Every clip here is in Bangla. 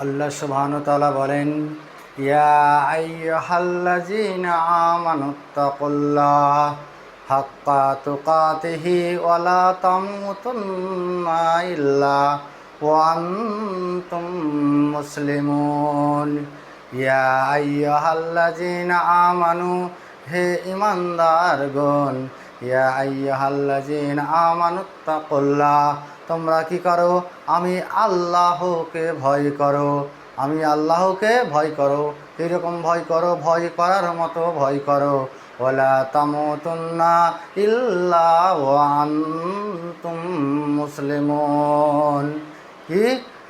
আল্লাহ সুবহানাহু ওয়া তাআলা বলেন, ইয়া আইয়ুহাল্লাযীনা আমানুত্তাকুল্লাহ হাক্কা তুকাতিহি ওয়া লা তামুতুন্না ইল্লা ওয়া আনতুম মুসলিমুন। ইয়া আইয়ুহাল্লাযীনা আমানু, হে ঈমানদারগণ, ইয়া আইয়ুহাল্লাযীনা আমানুত্তাকুল্লাহ, তোমরা কি করো? আমি আল্লাহকে ভয় করো, আমি আল্লাহকে ভয় করো। এরকম ভয় করো, ভয় করার মতো ভয় করো। ওয়ালা তামুতুন্না ইল্লা ওয়া আনতুম মুসলিমুন। কি?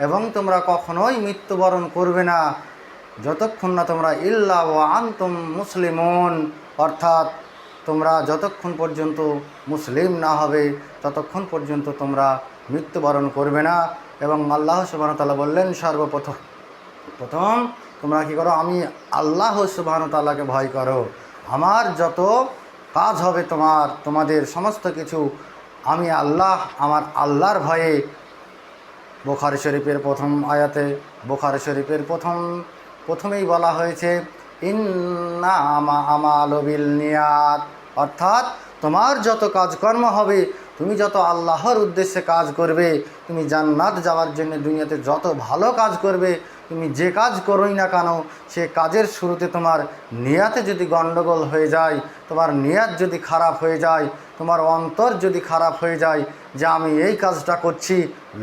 এবং তোমরা কখনোই মৃত্যুবরণ করবে না যতক্ষণ না তোমরা ইল্লা ওয়া আনতুম মুসলিমুন, অর্থাৎ তোমরা যতক্ষণ পর্যন্ত মুসলিম না হবে ততক্ষণ পর্যন্ত তোমরা মৃত্যুবরণ করবে না। এবং আল্লাহ সুবহানাহু ওয়া তাআলা বললেন, প্রথম তোমরা কি করো? আমি আল্লাহ সুবহানাহু ওয়া তাআলাকে ভয় করো। আমার যত কাজ হবে তোমাদের সমস্ত কিছু আমি আল্লাহ, আমার আল্লাহর ভয়ে। বুখারী শরীফের প্রথম আয়াতে, বুখারী শরীফের প্রথমেই বলা হয়েছে ইন্নামা আমালু বিন্নিয়াত, অর্থাৎ তোমার যত কাজকর্ম হবে, তুমি যত আল্লাহর উদ্দেশ্যে কাজ করবে, তুমি জান্নাত যাওয়ার জন্য দুনিয়াতে যত ভালো কাজ করবে, তুমি যে কাজ করোই না কেন, সে কাজের শুরুতে তোমার নিয়াতে যদি গণ্ডগোল হয়ে যায়, তোমার নিয়াত যদি খারাপ হয়ে যায়, তোমার অন্তর যদি খারাপ হয়ে যায় যে আমি এই কাজটা করছি,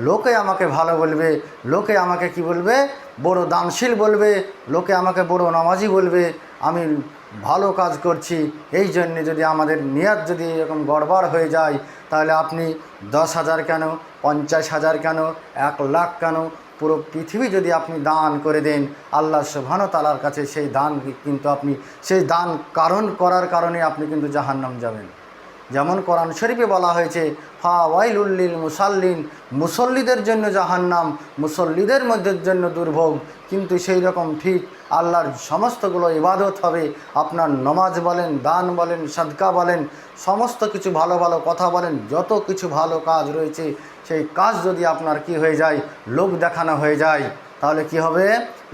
লোকে আমাকে ভালো বলবে, লোকে আমাকে কি বলবে? বড় দানশীল বলবে, লোকে আমাকে বড় নামাজি বলবে, আমি ভালো কাজ করছি। এই জন্যে যদি আমাদের নিয়াত যদি এরকম গড়বড় হয়ে যায়, তাহলে আপনি 10,000 কেন, 50,000 কেন, 1,00,000 কেন, পুরো পৃথিবী যদি আপনি দান করে দেন, আল্লাহ সুবহানাহু ওয়া তাআলার কাছে সেই দান কিন্তু আপনি সেই দান করার কারণে আপনি কিন্তু জাহান্নাম যাবেন। যেমন কোরআন শরীফে বলা হয়েছে ফাওয়াইলুল লিল মুসাল্লিন, মুসল্লিদের জন্য জাহান্নাম, মুসল্লিদের মধ্যে জন্য দুর্ভোগ। কিন্তু সেই রকম ঠিক আল্লাহর সমস্তগুলো ইবাদত হবে, আপনার নমাজ বলেন, দান বলেন, সাদকা বলেন, সমস্ত কিছু ভালো ভালো কথা বলেন, যত কিছু ভালো কাজ রয়েছে, সেই কাজ যদি আপনার কি হয়ে যায়? লোক দেখানো হয়ে যায়, তাহলে কি হবে?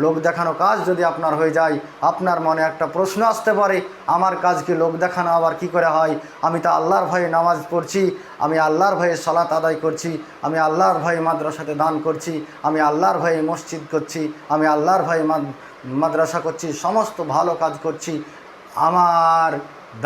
লোক দেখানো কাজ যদি আপনার হয়ে যায়, আপনার মনে একটা প্রশ্ন আসতে পারে, আমার কাজ কি লোক দেখানো আবার কি করে হয়? আমি তো আল্লাহর ভয়ে নামাজ পড়ছি, আমি আল্লাহর ভয়ে সালাত আদায় করছি, আমি আল্লাহর ভয়ে মাদ্রাসাতে দান করছি, আমি আল্লাহর ভয়ে মসজিদ করছি, আমি আল্লাহর ভয়ে মাদ্রাসা করছি, সমস্ত ভালো কাজ করছি, আমার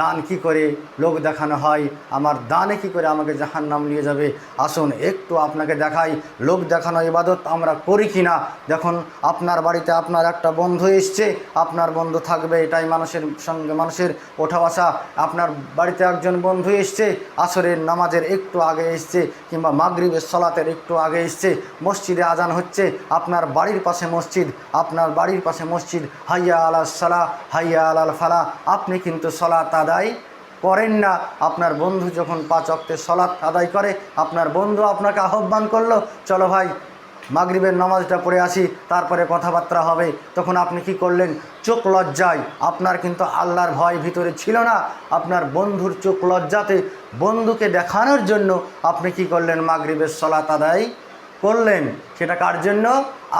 দান কি করে লোক দেখানো হয়? আমার দানে কি করে আমাকে জাহান্নাম নিয়ে যাবে? আসুন একটু আপনাকে দেখাই লোক দেখানো ইবাদত আমরা করি কি না। দেখুন, আপনার বাড়িতে আপনার একটা বন্ধু এসছে, আপনার বন্ধু থাকবে, এটাই মানুষের সঙ্গে মানুষের ওঠা বসা। আপনার বাড়িতে একজন বন্ধু এসছে, আসরের নামাজের একটু আগে এসছে, কিংবা মাগরিবের সলাতের একটু আগে এসছে, মসজিদে আজান হচ্ছে, আপনার বাড়ির পাশে মসজিদ, আপনার বাড়ির পাশে মসজিদ, হাইয়া আলাস সালাহ, হাইয়া আলাল ফালাহ, আপনি কিন্তু সলাত আদায় করেন না। আপনার বন্ধু যখন 5 ওয়াক্তের সলাত আদায় করে, আপনার বন্ধু আপনাকে আহ্বান করলো, চলো ভাই মাগরিবের নামাজটা পড়ে আসি, তারপরে কথাবার্তা হবে, তখন আপনি কি করলেন? চোখ লজ্জায়, আপনার কিন্তু আল্লাহর ভয় ভিতরে ছিল না, আপনার বন্ধুর চোখ লজ্জাতে বন্ধুকে দেখানোর জন্য আপনি কি করলেন? মাগরিবের সলাত আদায় করলেন। সেটা কার জন্য?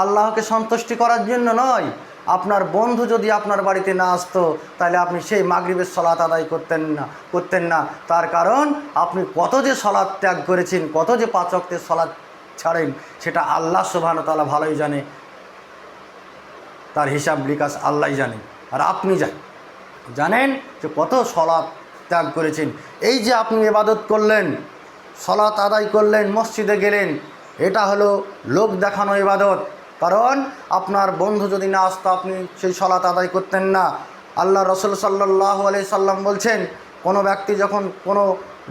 আল্লাহকে সন্তুষ্টি করার জন্য নয়। আপনার বন্ধু যদি আপনার বাড়িতে না আসতো, তাহলে আপনি সেই মাগরিবের সলাত আদায় করতেন না। তার কারণ আপনি কত যে সলাত ত্যাগ করেছেন, কত যে 5 ওয়াক্তের সলাত ছাড়েন, সেটা আল্লাহ সুবহানাহু ওয়া তাআলা ভালোই জানে, তার হিসাব বিকাশ আল্লাহই জানে। আর আপনি জানেন যে কত সলাত ত্যাগ করেছেন। এই যে আপনি ইবাদত করলেন, সলাত আদায় করলেন, মসজিদে গেলেন, এটা হলো লোক দেখানো ইবাদত। কারণ আপনার বন্ধু যদি না আসতো, আপনি সেই সলাত আদায় করতেন না। আল্লাহ রাসূল সাল্লাল্লাহু আলাইহি সাল্লাম বলছেন, কোনো ব্যক্তি যখন কোনো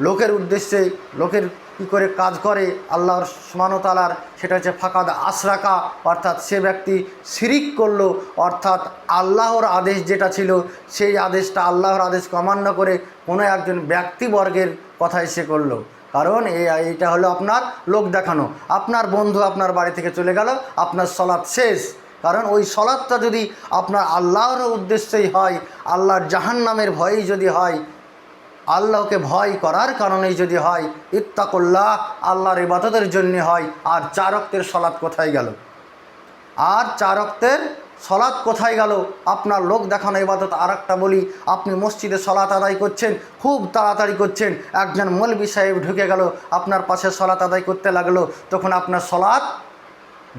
লোকের উদ্দেশ্যে লোকের কী করে কাজ করে আল্লাহর সুবহানাহু ওয়া তাআলার, সেটা হচ্ছে ফাকাদ আশরাকা, অর্থাৎ সে ব্যক্তি শিরিক করলো, অর্থাৎ আল্লাহর আদেশ যেটা ছিল সেই আদেশটা, আল্লাহর আদেশকে অমান্য করে কোনো একজন ব্যক্তিবর্গের কথাই সে করলো। কারণ এইটা হলো আপনার লোক দেখানো। আপনার বন্ধু আপনার বাড়ি থেকে চলে গেল, আপনার সলাৎ শেষ। কারণ ওই সলাৎটা যদি আপনার আল্লাহর উদ্দেশ্যেই হয়, আল্লাহর জাহান্নামের ভয়েই যদি হয়, আল্লাহকে ভয় করার কারণেই যদি হয়, ইত্তাকুল্লাহ, আল্লাহর ইবাদতের জন্য হয়, আর 4 ওয়াক্তের সলাৎ কোথায় গেল? আর 4 ওয়াক্তের সলাৎ কোথায় গেল? আপনার লোক দেখানো ইবাদত। আর একটা বলি, আপনি মসজিদে সলাৎ আদায় করছেন, খুব তাড়াতাড়ি করছেন, একজন মৌলবি সাহেব ঢুকে গেল, আপনার পাশে সলাৎ আদায় করতে লাগলো, তখন আপনার সলাৎ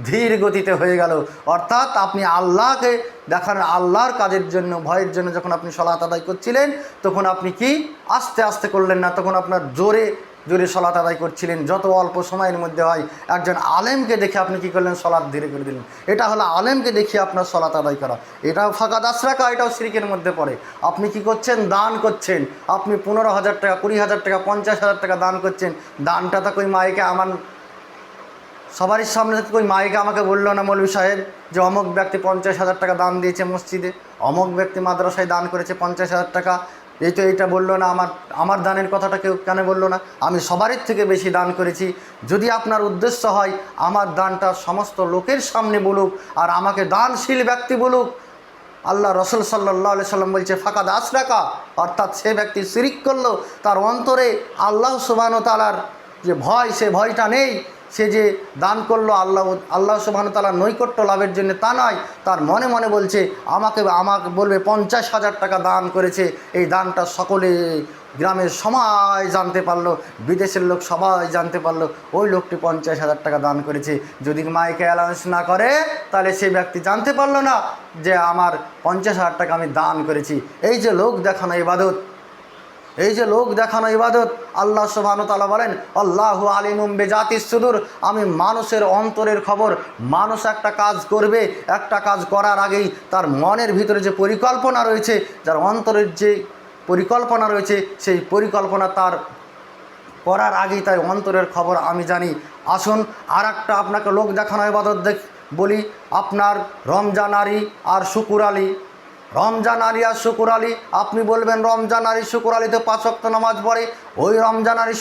ধীর গতিতে হয়ে গেল। অর্থাৎ আপনি আল্লাহকে দেখান, আল্লাহর কাজের জন্য, ভয়ের জন্য যখন আপনি সলাৎ আদায় করছিলেন, তখন আপনি কি আস্তে আস্তে করলেন না, তখন আপনার জোরে জোরে সলাৎ আদায় করছিলেন। যত অল্প সময়ের মধ্যে হয়, একজন আলেমকে দেখে আপনি কি করলেন? সলাৎ ধীরে করে দিলেন। এটা হলো আলেমকে দেখিয়ে আপনার সলাৎ আদায় করা। এটাও ফাঁকা দাসরাকা, এটাও শিরকের মধ্যে পড়ে। আপনি কি করছেন? দান করছেন। আপনি 15,000 টাকা, 20,000 টাকা, 50,000 টাকা দান করছেন। দানটা তো কই মাইকে আমার সবারই সামনে কই মাইকে আমাকে বললো না মৌলভী সাহেব যে অমুক ব্যক্তি 50,000 টাকা দান দিয়েছে মসজিদে, অমুক ব্যক্তি মাদ্রাসায় দান করেছে 50,000 টাকা। এইটা বললো না, আমার দানের কথাটা কেউ কেন বললো না? আমি সবারই থেকে বেশি দান করেছি। যদি আপনার উদ্দেশ্য হয় আমার দানটা সমস্ত লোকের সামনে বলুক আর আমাকে দানশীল ব্যক্তি বলুক, আল্লাহ রসুল সাল্লাল্লাহু আলাইহি সাল্লাম বলছে ফাকাদ আশরাকা, অর্থাৎ সে ব্যক্তি শিরিক করলো। তার অন্তরে আল্লাহ সুবহানাহু ওয়া তাআলার যে ভয়, সে ভয়টা নেই। সে যে দান করলো আল্লাহ সুবহানাহু ওয়া তাআলার নৈকট্য লাভের জন্য, তা নয়। তার মনে মনে বলছে আমাকে বলবে 50,000 টাকা দান করেছে। এই দানটা সকলে গ্রামের সবাই জানতে পারলো, বিদেশের লোক সবাই জানতে পারলো ওই লোকটি 50,000 টাকা দান করেছে। যদি মাইকে অ্যানাউন্স না করে, তাহলে সেই ব্যক্তি জানতে পারলো না যে আমার 50,000 টাকা আমি দান করেছি। এই যে লোক দেখানো ইবাদত, এই যে লোক দেখানো ইবাদত। আল্লাহ সুবহানাহু ওয়া তাআলা বলেন আল্লাহু আলিমুম বিজাতিস সুদূর, আমি মানুষের অন্তরের খবর। মানুষ একটা কাজ করবে, একটা কাজ করার আগেই তার মনের ভিতরে যে পরিকল্পনা রয়েছে, যার অন্তরের যে পরিকল্পনা রয়েছে, সেই পরিকল্পনা তার করার আগেই তার অন্তরের খবর আমি জানি। আসুন আর একটা আপনাকে লোক দেখানো ইবাদত বলি। আপনার রমজান আলী আর শুকুর আলী, রমজান আলী আর শুকুর আলী, আপনি বলবেন রমজান আলী শুকুর আলী তো 5 ওয়াক্ত নামাজ পড়ে। ওই রমজান আলী